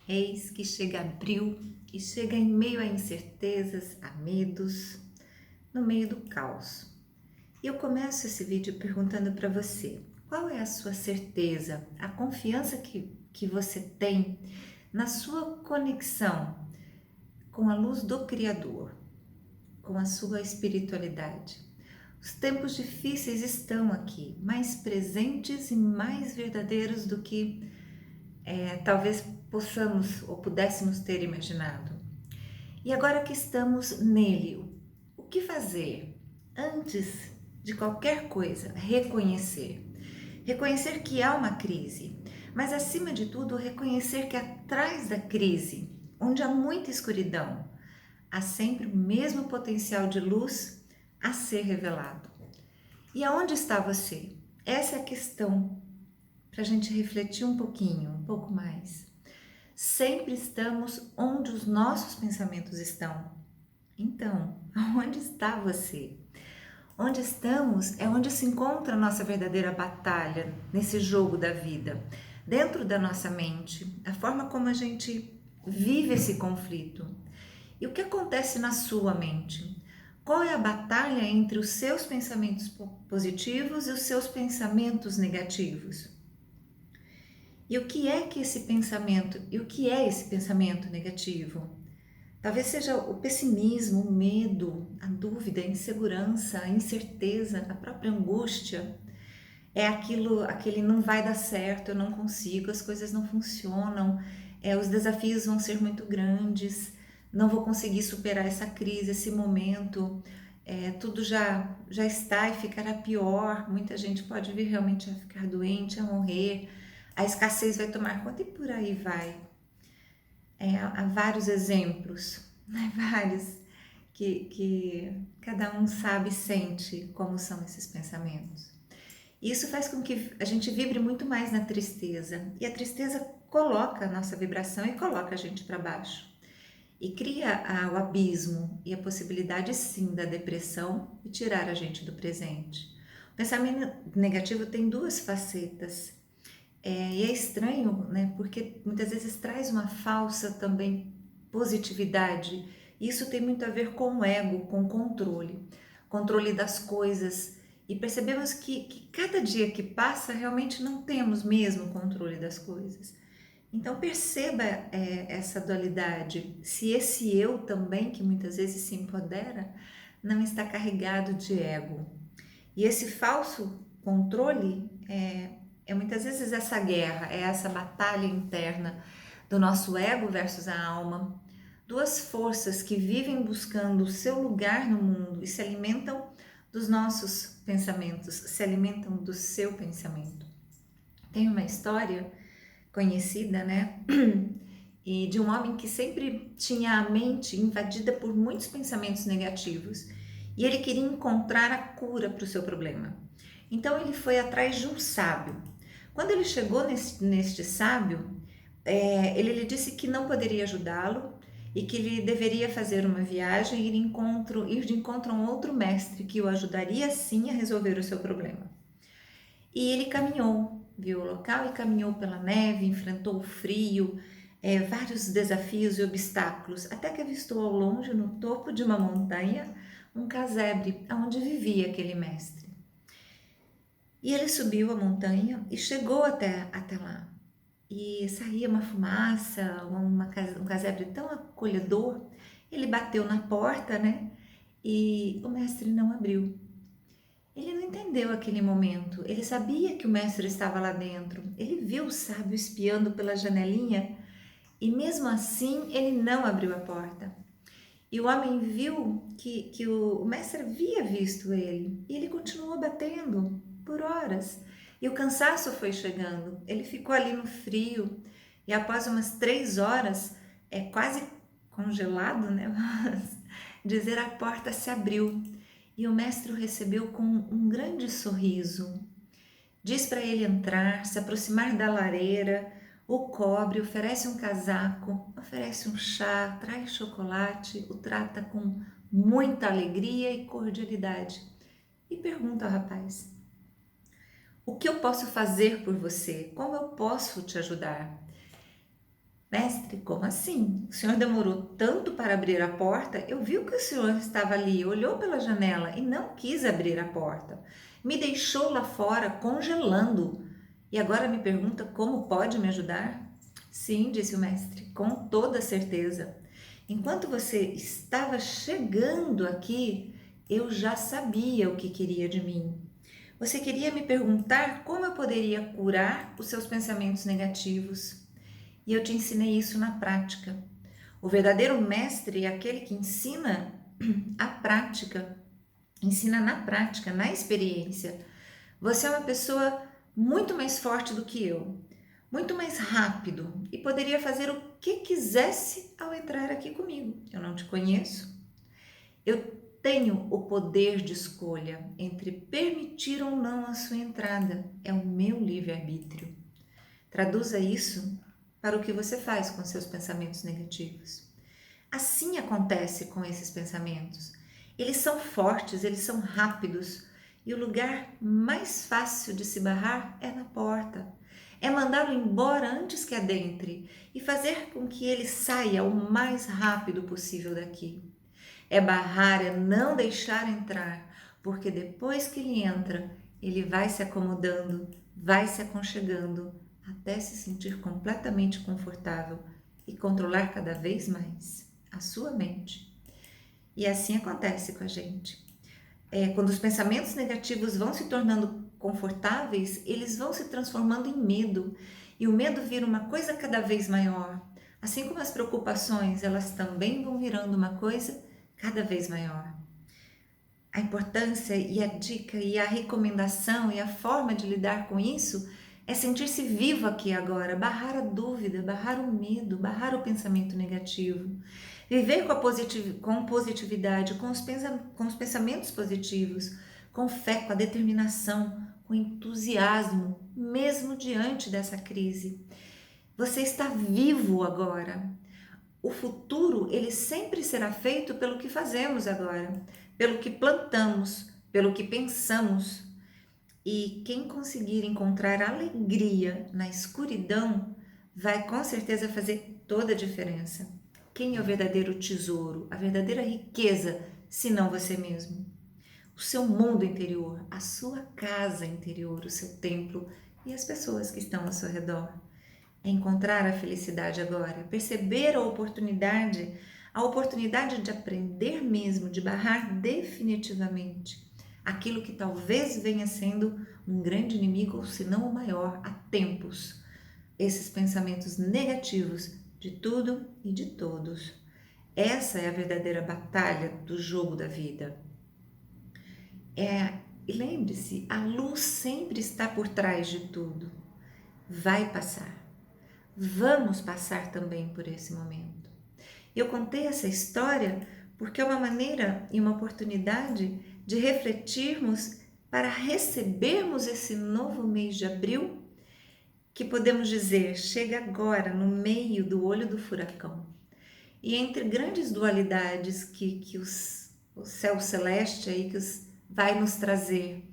Eis que chega abril e chega em meio a incertezas, a medos, no meio do caos. E eu começo esse vídeo perguntando para você, qual é a sua certeza, a confiança que você tem na sua conexão com a luz do Criador, com a sua espiritualidade? Os tempos difíceis estão aqui, mais presentes e mais verdadeiros do que talvez possamos ou pudéssemos ter imaginado. E agora que estamos nele, o que fazer? Antes de qualquer coisa, reconhecer. Reconhecer que há uma crise, mas acima de tudo, reconhecer que atrás da crise, onde há muita escuridão, há sempre o mesmo potencial de luz a ser revelado. E aonde está você? Essa é a questão para a gente refletir um pouquinho, um pouco mais. Sempre estamos onde os nossos pensamentos estão. Então, onde está você? Onde estamos é onde se encontra a nossa verdadeira batalha nesse jogo da vida. Dentro da nossa mente, a forma como a gente vive esse conflito. E o que acontece na sua mente? Qual é a batalha entre os seus pensamentos positivos e os seus pensamentos negativos? E o que é que esse pensamento, e o que é esse pensamento negativo? Talvez seja o pessimismo, o medo, a dúvida, a insegurança, a incerteza, a própria angústia. É aquele não vai dar certo, eu não consigo, as coisas não funcionam, os desafios vão ser muito grandes, não vou conseguir superar essa crise, esse momento, tudo já está e ficará pior, muita gente pode vir realmente a ficar doente, a morrer, a escassez vai tomar conta e por aí vai. Há vários exemplos, né? Vários que cada um sabe e sente como são esses pensamentos. Isso faz com que a gente vibre muito mais na tristeza, e a tristeza coloca a nossa vibração e coloca a gente para baixo. E cria o abismo e a possibilidade sim da depressão e tirar a gente do presente. O pensamento negativo tem duas facetas. E é estranho, né? Porque muitas vezes traz uma falsa também positividade. Isso tem muito a ver com o ego, com controle, controle das coisas. E percebemos que cada dia que passa realmente não temos mesmo controle das coisas. Então perceba essa dualidade. Se esse eu também, que muitas vezes se empodera, não está carregado de ego. E esse falso controle é muitas vezes essa guerra, é essa batalha interna do nosso ego versus a alma. Duas forças que vivem buscando o seu lugar no mundo e se alimentam dos nossos pensamentos, se alimentam do seu pensamento. Tem uma história conhecida, né? E de um homem que sempre tinha a mente invadida por muitos pensamentos negativos e ele queria encontrar a cura para o seu problema. Então ele foi atrás de um sábio. Quando ele chegou neste sábio, ele lhe disse que não poderia ajudá-lo e que ele deveria fazer uma viagem e ir de encontro a um outro mestre que o ajudaria sim a resolver o seu problema. E ele caminhou, viu o local e caminhou pela neve, enfrentou o frio, vários desafios e obstáculos, até que avistou ao longe, no topo de uma montanha, um casebre onde vivia aquele mestre. E ele subiu a montanha e chegou até lá. E saía uma fumaça, um casebre tão acolhedor. Ele bateu na porta, né? E o mestre não abriu. Ele não entendeu aquele momento. Ele sabia que o mestre estava lá dentro. Ele viu o sábio espiando pela janelinha e mesmo assim ele não abriu a porta. E o homem viu que o mestre havia visto ele e ele continuou batendo por horas. E o cansaço foi chegando. Ele ficou ali no frio e após umas 3 horas, quase congelado, né? Dizer, a porta se abriu e o mestre o recebeu com um grande sorriso. Diz para ele entrar, se aproximar da lareira, o cobre, oferece um casaco, oferece um chá, traz chocolate, o trata com muita alegria e cordialidade. E pergunta ao rapaz: o que eu posso fazer por você? Como eu posso te ajudar? Mestre, como assim? O senhor demorou tanto para abrir a porta? Eu vi que o senhor estava ali, olhou pela janela e não quis abrir a porta. Me deixou lá fora congelando. E agora me pergunta como pode me ajudar? Sim, disse o mestre, com toda certeza. Enquanto você estava chegando aqui, eu já sabia o que queria de mim. Você queria me perguntar como eu poderia curar os seus pensamentos negativos. E eu te ensinei isso na prática. O verdadeiro mestre é aquele que ensina a prática, ensina na prática, na experiência. Você é uma pessoa muito mais forte do que eu, muito mais rápido e poderia fazer o que quisesse ao entrar aqui comigo. Eu não te conheço. Eu tenho o poder de escolha entre permitir ou não a sua entrada. É o meu livre-arbítrio. Traduza isso para o que você faz com seus pensamentos negativos. Assim acontece com esses pensamentos. Eles são fortes, eles são rápidos e o lugar mais fácil de se barrar é na porta. É mandá-lo embora antes que adentre e fazer com que ele saia o mais rápido possível daqui. É barrar, é não deixar entrar, porque depois que ele entra, ele vai se acomodando, vai se aconchegando, até se sentir completamente confortável e controlar cada vez mais a sua mente. E assim acontece com a gente. Quando os pensamentos negativos vão se tornando confortáveis, eles vão se transformando em medo. E o medo vira uma coisa cada vez maior. Assim como as preocupações, elas também vão virando uma coisa cada vez maior. A importância e a dica e a recomendação e a forma de lidar com isso é sentir-se vivo aqui agora, barrar a dúvida, barrar o medo, barrar o pensamento negativo. Viver com positividade, com os pensamentos positivos, com fé, com a determinação, com entusiasmo, mesmo diante dessa crise. Você está vivo agora. O futuro, ele sempre será feito pelo que fazemos agora, pelo que plantamos, pelo que pensamos. E quem conseguir encontrar alegria na escuridão vai com certeza fazer toda a diferença. Quem é o verdadeiro tesouro, a verdadeira riqueza, se não você mesmo? O seu mundo interior, a sua casa interior, o seu templo e as pessoas que estão ao seu redor. É encontrar a felicidade agora, perceber a oportunidade de aprender mesmo, de barrar definitivamente aquilo que talvez venha sendo um grande inimigo, ou se não o maior, há tempos. Esses pensamentos negativos de tudo e de todos. Essa é a verdadeira batalha do jogo da vida. E lembre-se, a luz sempre está por trás de tudo. Vai passar. Vamos passar também por esse momento. Eu contei essa história porque é uma maneira e uma oportunidade de refletirmos para recebermos esse novo mês de abril, que podemos dizer chega agora no meio do olho do furacão. E entre grandes dualidades que o céu celeste aí vai nos trazer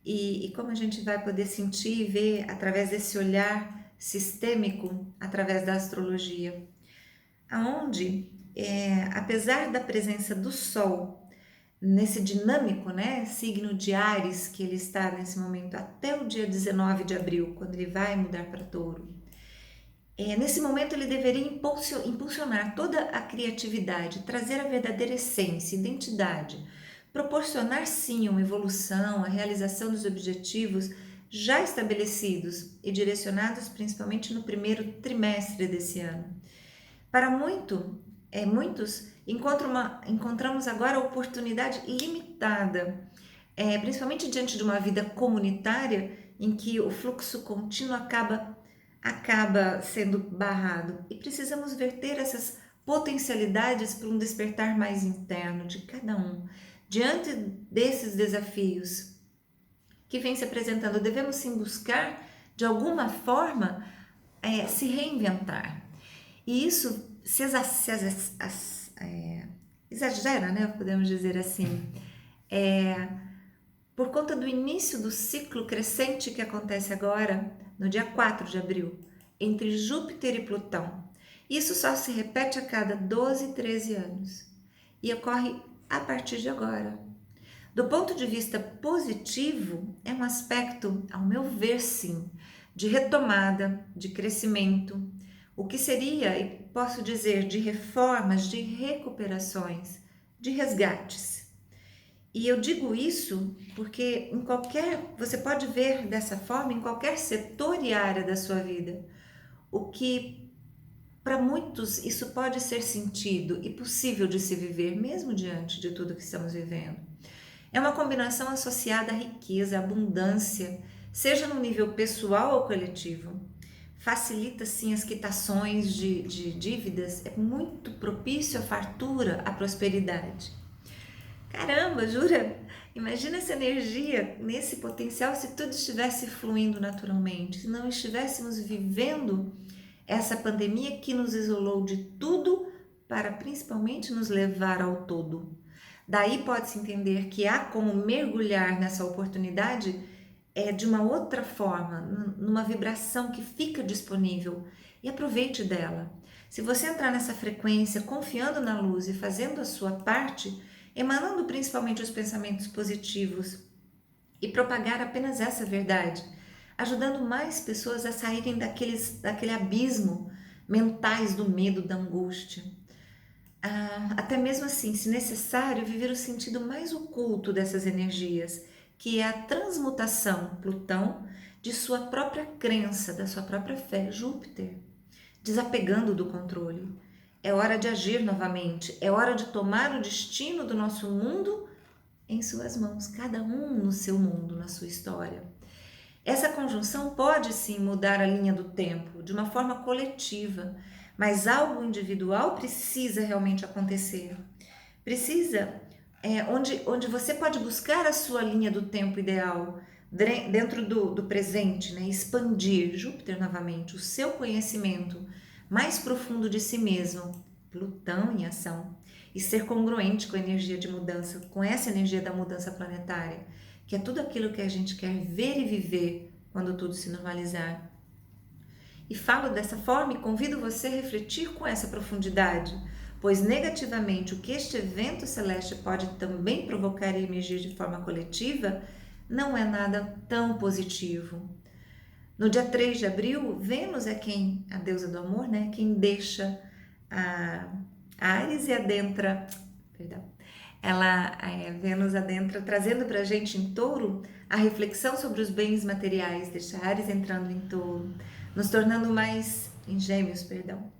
e como a gente vai poder sentir e ver através desse olhar sistêmico, através da astrologia, aonde, apesar da presença do Sol nesse dinâmico, né, signo de Áries que ele está nesse momento até o dia 19 de abril, quando ele vai mudar para Touro, nesse momento ele deveria impulsionar toda a criatividade, trazer a verdadeira essência, identidade, proporcionar sim uma evolução, a realização dos objetivos já estabelecidos e direcionados principalmente no primeiro trimestre desse ano. Para muitos encontramos agora a oportunidade limitada, principalmente diante de uma vida comunitária em que o fluxo contínuo acaba sendo barrado e precisamos verter essas potencialidades para um despertar mais interno de cada um. Diante desses desafios que vem se apresentando, devemos sim buscar de alguma forma se reinventar. E isso exagera, né? Podemos dizer assim, por conta do início do ciclo crescente que acontece agora, no dia 4 de abril, entre Júpiter e Plutão. Isso só se repete a cada 12, 13 anos e ocorre a partir de agora. Do ponto de vista positivo, é um aspecto, ao meu ver, sim, de retomada, de crescimento, o que seria, e posso dizer, de reformas, de recuperações, de resgates. E eu digo isso porque você pode ver dessa forma em qualquer setor e área da sua vida. O que para muitos isso pode ser sentido e possível de se viver, mesmo diante de tudo que estamos vivendo. É uma combinação associada à riqueza, à abundância, seja no nível pessoal ou coletivo. Facilita sim as quitações de dívidas, é muito propício à fartura, à prosperidade. Caramba, jura? Imagina essa energia, nesse potencial, se tudo estivesse fluindo naturalmente, se não estivéssemos vivendo essa pandemia que nos isolou de tudo para principalmente nos levar ao todo. Daí pode-se entender que há como mergulhar nessa oportunidade de uma outra forma, numa vibração que fica disponível, e aproveite dela. Se você entrar nessa frequência, confiando na luz e fazendo a sua parte, emanando principalmente os pensamentos positivos e propagar apenas essa verdade, ajudando mais pessoas a saírem daquele abismo mentais do medo, da angústia. Até mesmo assim, se necessário, viver o sentido mais oculto dessas energias, que é a transmutação, Plutão, de sua própria crença, da sua própria fé, Júpiter, desapegando do controle. É hora de agir novamente, é hora de tomar o destino do nosso mundo em suas mãos, cada um no seu mundo, na sua história. Essa conjunção pode sim mudar a linha do tempo de uma forma coletiva, mas algo individual precisa realmente acontecer. Precisa, onde você pode buscar a sua linha do tempo ideal, dentro do presente, né? Expandir, Júpiter novamente, o seu conhecimento mais profundo de si mesmo, Plutão em ação, e ser congruente com a energia de mudança, com essa energia da mudança planetária, que é tudo aquilo que a gente quer ver e viver quando tudo se normalizar. E falo dessa forma e convido você a refletir com essa profundidade, pois negativamente o que este evento celeste pode também provocar e emergir de forma coletiva não é nada tão positivo. No dia 3 de abril, Vênus é a deusa do amor, né? Quem deixa a Áries e adentra, perdão, Vênus adentra, trazendo para a gente em Touro a reflexão sobre os bens materiais, deixa Áries entrando em Touro, nos tornando mais, em Gêmeos, perdão,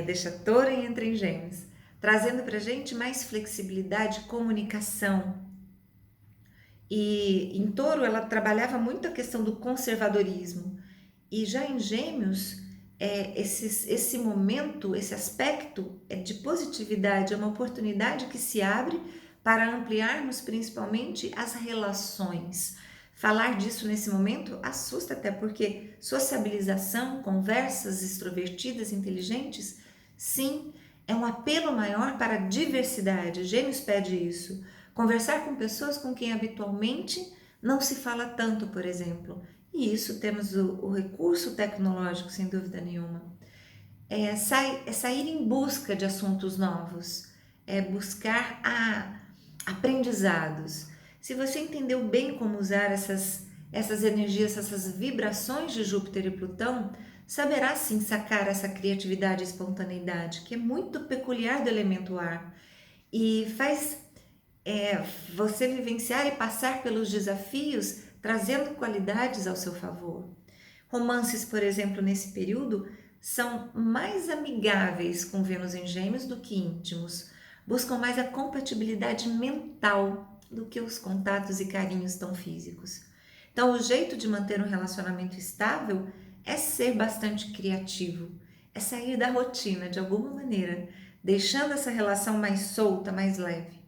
deixa Touro e entra em Gêmeos, trazendo para a gente mais flexibilidade, comunicação. E em Touro ela trabalhava muito a questão do conservadorismo, e já em Gêmeos esse momento, esse aspecto de positividade, é uma oportunidade que se abre para ampliarmos principalmente as relações. Falar disso nesse momento assusta até porque sociabilização, conversas extrovertidas, inteligentes, sim, é um apelo maior para a diversidade. Gêmeos pede isso. Conversar com pessoas com quem habitualmente não se fala tanto, por exemplo. E isso temos o recurso tecnológico, sem dúvida nenhuma. Sair em busca de assuntos novos, buscar aprendizados. Se você entendeu bem como usar essas energias, essas vibrações de Júpiter e Plutão, saberá sim sacar essa criatividade e espontaneidade, que é muito peculiar do elemento ar, e faz você vivenciar e passar pelos desafios, trazendo qualidades ao seu favor. Romances, por exemplo, nesse período, são mais amigáveis com Vênus em Gêmeos do que íntimos. Buscam mais a compatibilidade mental do que os contatos e carinhos tão físicos. Então, o jeito de manter um relacionamento estável é ser bastante criativo, é sair da rotina de alguma maneira, deixando essa relação mais solta, mais leve.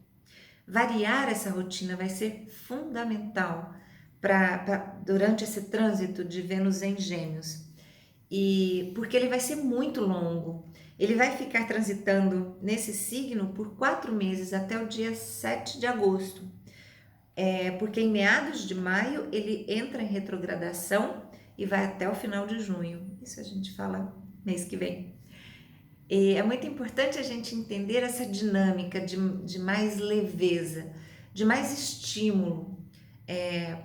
Variar essa rotina vai ser fundamental durante esse trânsito de Vênus em Gêmeos, e porque ele vai ser muito longo. Ele vai ficar transitando nesse signo por 4 meses até o dia 7 de agosto, porque em meados de maio ele entra em retrogradação e vai até o final de junho. Isso a gente fala mês que vem. E é muito importante a gente entender essa dinâmica de mais leveza, de mais estímulo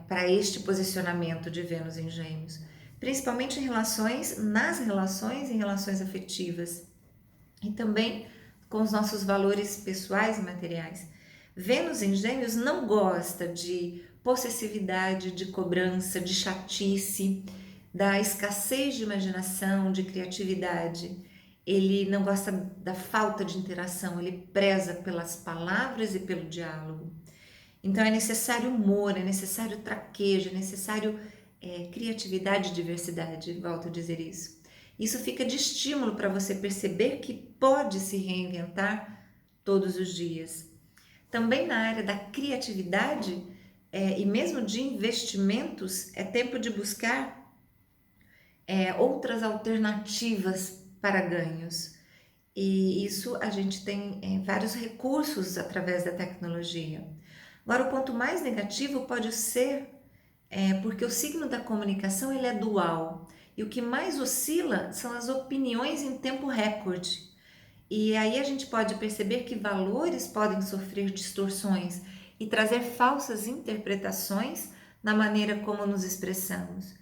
para este posicionamento de Vênus em Gêmeos, principalmente em relações, nas relações, em relações afetivas e também com os nossos valores pessoais e materiais. Vênus em Gêmeos não gosta de possessividade, de cobrança, de chatice, da escassez de imaginação, de criatividade. Ele não gosta da falta de interação, ele preza pelas palavras e pelo diálogo. Então é necessário humor, é necessário traquejo, é necessário criatividade e diversidade, volto a dizer isso. Isso fica de estímulo para você perceber que pode se reinventar todos os dias. Também na área da criatividade e mesmo de investimentos, é tempo de buscar outras alternativas para ganhos. E isso a gente tem vários recursos através da tecnologia. Agora, o ponto mais negativo pode ser porque o signo da comunicação ele é dual e o que mais oscila são as opiniões em tempo recorde. E aí a gente pode perceber que valores podem sofrer distorções e trazer falsas interpretações na maneira como nos expressamos.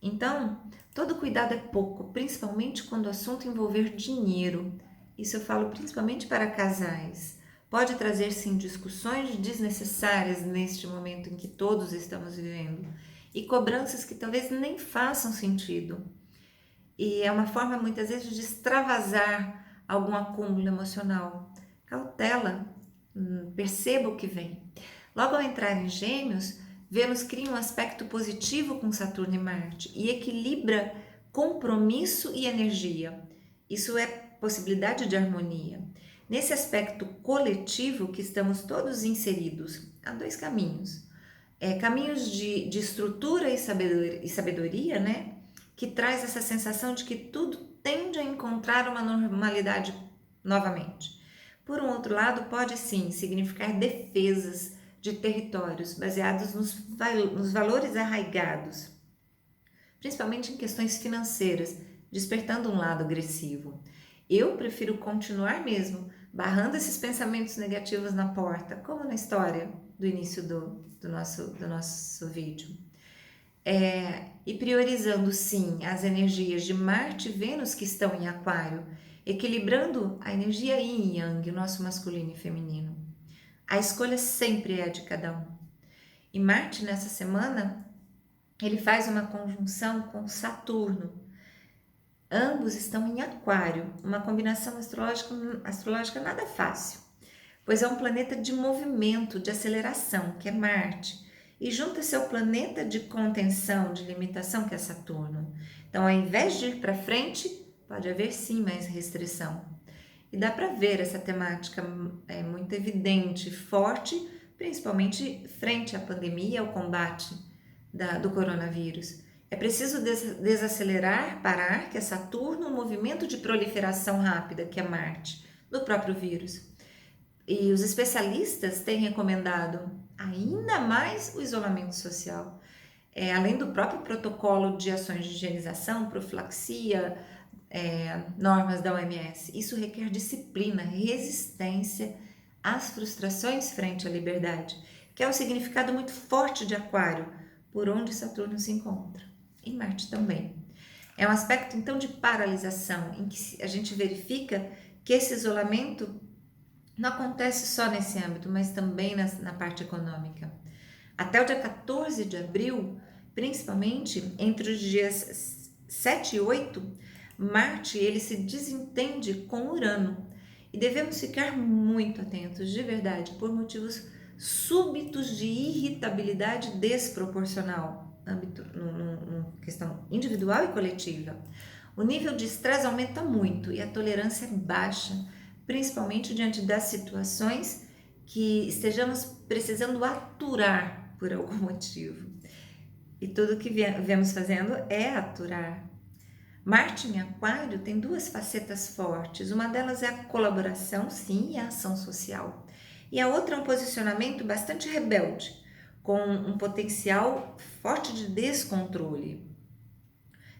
Então, todo cuidado é pouco, principalmente quando o assunto envolver dinheiro. Isso eu falo principalmente para casais. Pode trazer sim discussões desnecessárias neste momento em que todos estamos vivendo e cobranças que talvez nem façam sentido. E é uma forma muitas vezes de extravasar algum acúmulo emocional. Cautela, perceba o que vem. Logo ao entrar em Gêmeos, Vênus cria um aspecto positivo com Saturno e Marte e equilibra compromisso e energia. Isso é possibilidade de harmonia. Nesse aspecto coletivo que estamos todos inseridos, há dois caminhos. Caminhos de estrutura e sabedoria, né? Que traz essa sensação de que tudo tende a encontrar uma normalidade novamente. Por um outro lado, pode sim significar defesas de territórios baseados nos valores arraigados, principalmente em questões financeiras, despertando um lado agressivo. Eu prefiro continuar mesmo barrando esses pensamentos negativos na porta, como na história do início do nosso vídeo. E priorizando sim as energias de Marte e Vênus que estão em Aquário, equilibrando a energia Yin e Yang, o nosso masculino e feminino. A escolha sempre é de cada um. E Marte nessa semana, ele faz uma conjunção com Saturno. Ambos estão em Aquário, uma combinação astrológica nada fácil, pois é um planeta de movimento, de aceleração, que é Marte, e junta-se ao planeta de contenção, de limitação, que é Saturno. Então, ao invés de ir para frente, pode haver sim mais restrição. E dá para ver essa temática muito evidente, forte, principalmente frente à pandemia, ao combate do coronavírus. É preciso desacelerar, parar, que é Saturno, um movimento de proliferação rápida, que é Marte, do próprio vírus. E os especialistas têm recomendado ainda mais o isolamento social. Além do próprio protocolo de ações de higienização, profilaxia, normas da OMS. Isso requer disciplina, resistência às frustrações frente à liberdade, que é um significado muito forte de Aquário, por onde Saturno se encontra. E Marte também. É um aspecto, então, de paralisação, em que a gente verifica que esse isolamento não acontece só nesse âmbito, mas também na parte econômica. Até o dia 14 de abril, principalmente entre os dias 7 e 8, Marte ele se desentende com Urano. E devemos ficar muito atentos, de verdade, por motivos súbitos de irritabilidade desproporcional, numa questão individual e coletiva. O nível de estresse aumenta muito e a tolerância é baixa, principalmente diante das situações que estejamos precisando aturar por algum motivo. E tudo que viemos fazendo é aturar. Marte em Aquário tem duas facetas fortes. Uma delas é a colaboração, sim, e a ação social. E a outra é um posicionamento bastante rebelde, com um potencial forte de descontrole.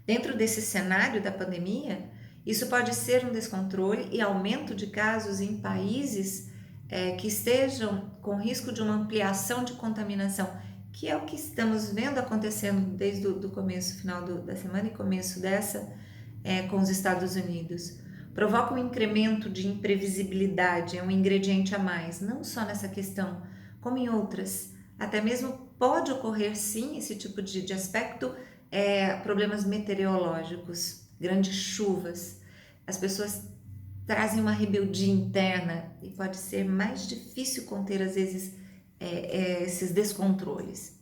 Dentro desse cenário da pandemia, Isso pode ser um descontrole e aumento de casos em países que estejam com risco de uma ampliação de contaminação, que é o que estamos vendo acontecendo desde o começo, final da semana e começo dessa, com os Estados Unidos. Provoca um incremento de imprevisibilidade, é um ingrediente a mais, não só nessa questão, como em outras. Até mesmo pode ocorrer, sim, esse tipo de aspecto, problemas meteorológicos, grandes chuvas. As pessoas trazem uma rebeldia interna e pode ser mais difícil conter, às vezes, esses descontroles.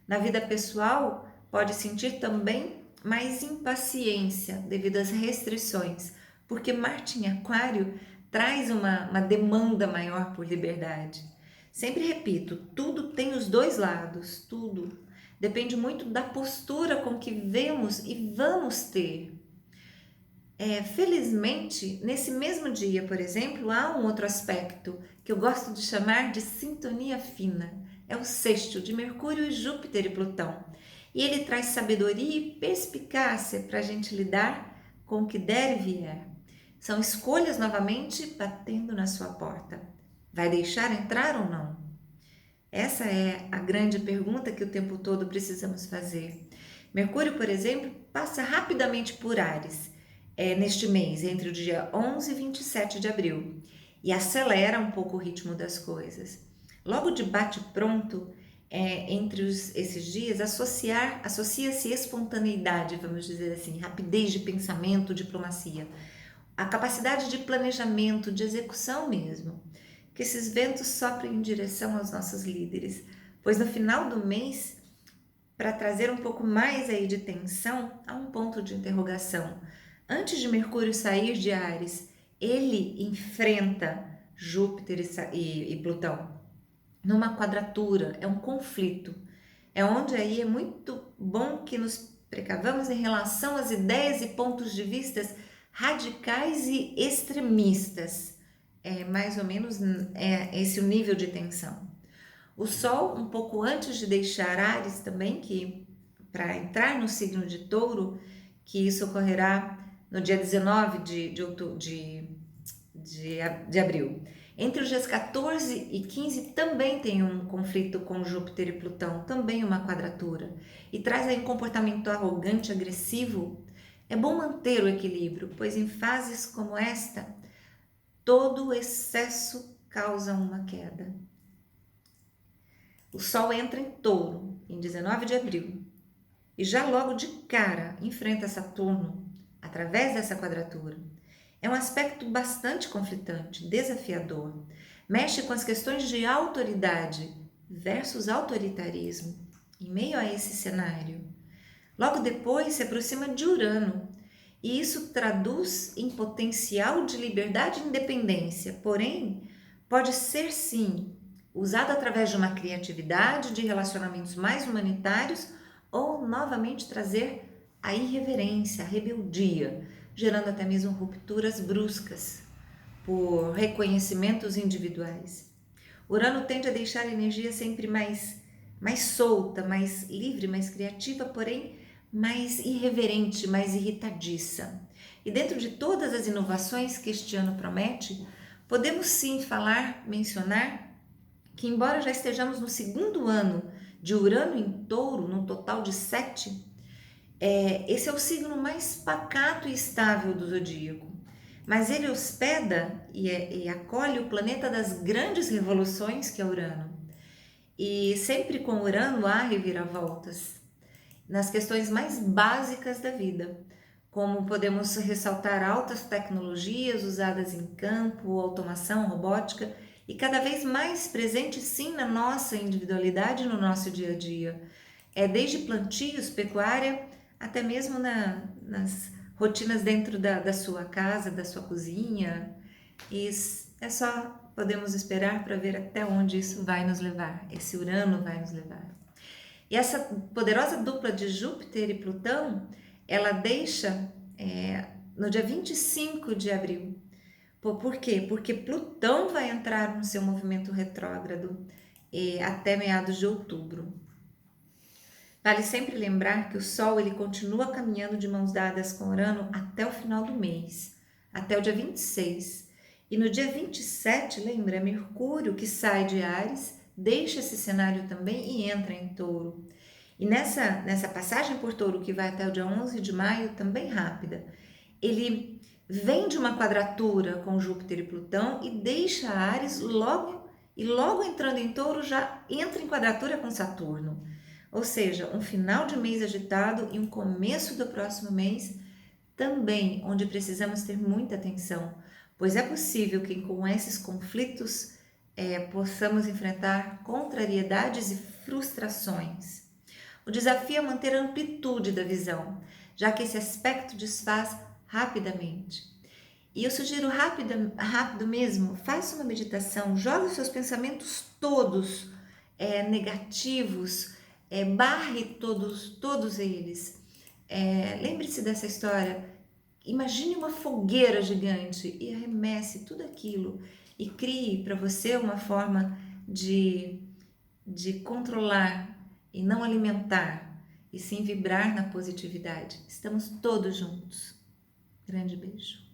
Na vida pessoal, pode sentir também mais impaciência devido às restrições, porque Marte em Aquário traz uma demanda maior por liberdade. Sempre repito, tudo tem os dois lados, tudo. Depende muito da postura com que vemos e vamos ter. Felizmente, nesse mesmo dia, por exemplo, há um outro aspecto que eu gosto de chamar de sintonia fina. É o sexto de Mercúrio e Júpiter e Plutão. E ele traz sabedoria e perspicácia para a gente lidar com o que der e vier. São escolhas novamente batendo na sua porta. Vai deixar entrar ou não? Essa é a grande pergunta que o tempo todo precisamos fazer. Mercúrio, por exemplo, passa rapidamente por Áries neste mês, entre o dia 11 e 27 de abril, e acelera um pouco o ritmo das coisas. Logo de bate-pronto, entre esses dias, associa-se espontaneidade, vamos dizer assim, rapidez de pensamento, diplomacia, a capacidade de planejamento, de execução mesmo. Que esses ventos soprem em direção aos nossos líderes, pois no final do mês, para trazer um pouco mais aí de tensão, há um ponto de interrogação. Antes de Mercúrio sair de Áries, ele enfrenta Júpiter e Plutão numa quadratura, é um conflito. É onde aí é muito bom que nos precavamos em relação às ideias e pontos de vista radicais e extremistas. É mais ou menos esse o nível de tensão. O Sol, um pouco antes de deixar Áries também, que para entrar no signo de Touro, que isso ocorrerá no dia 19 de abril. Entre os dias 14 e 15 também tem um conflito com Júpiter e Plutão, também uma quadratura, e traz aí um comportamento arrogante, agressivo. É bom manter o equilíbrio, pois em fases como esta, todo excesso causa uma queda. O Sol entra em Touro em 19 de abril e já logo de cara enfrenta Saturno através dessa quadratura. É um aspecto bastante conflitante, desafiador. Mexe com as questões de autoridade versus autoritarismo em meio a esse cenário. Logo depois se aproxima de Urano e isso traduz em potencial de liberdade e independência, porém pode ser sim usado através de uma criatividade, de relacionamentos mais humanitários ou novamente trazer a irreverência, a rebeldia, gerando até mesmo rupturas bruscas por reconhecimentos individuais. Urano tende a deixar a energia sempre mais solta, mais livre, mais criativa, porém mais irreverente, mais irritadiça. E dentro de todas as inovações que este ano promete, podemos sim mencionar que embora já estejamos no segundo ano de Urano em Touro, num total de 7, esse é o signo mais pacato e estável do zodíaco. Mas ele hospeda e acolhe o planeta das grandes revoluções, que é Urano. E sempre com Urano há reviravoltas nas questões mais básicas da vida, como podemos ressaltar altas tecnologias usadas em campo, automação, robótica, e cada vez mais presente sim na nossa individualidade, no nosso dia a dia. Desde plantios, pecuária, até mesmo nas rotinas dentro da sua casa, da sua cozinha. E só podemos esperar para ver até onde isso vai nos levar, esse Urano vai nos levar. E essa poderosa dupla de Júpiter e Plutão, ela deixa no dia 25 de abril. Por quê? Porque Plutão vai entrar no seu movimento retrógrado até meados de outubro. Vale sempre lembrar que o Sol ele continua caminhando de mãos dadas com Urano até o final do mês, até o dia 26. E no dia 27, lembra, é Mercúrio que sai de Áries, deixa esse cenário também e entra em Touro. E nessa passagem por Touro, que vai até o dia 11 de maio, também rápida, ele vem de uma quadratura com Júpiter e Plutão e deixa Áries logo entrando em Touro já entra em quadratura com Saturno. Ou seja, um final de mês agitado e um começo do próximo mês também, onde precisamos ter muita atenção, pois é possível que com esses conflitos possamos enfrentar contrariedades e frustrações. O desafio é manter a amplitude da visão, já que esse aspecto desfaz rapidamente. E eu sugiro rápido mesmo, faça uma meditação, jogue os seus pensamentos todos negativos, barre todos eles. Lembre-se dessa história, imagine uma fogueira gigante e arremesse tudo aquilo e crie para você uma forma de controlar e não alimentar, e sim vibrar na positividade. Estamos todos juntos. Grande beijo.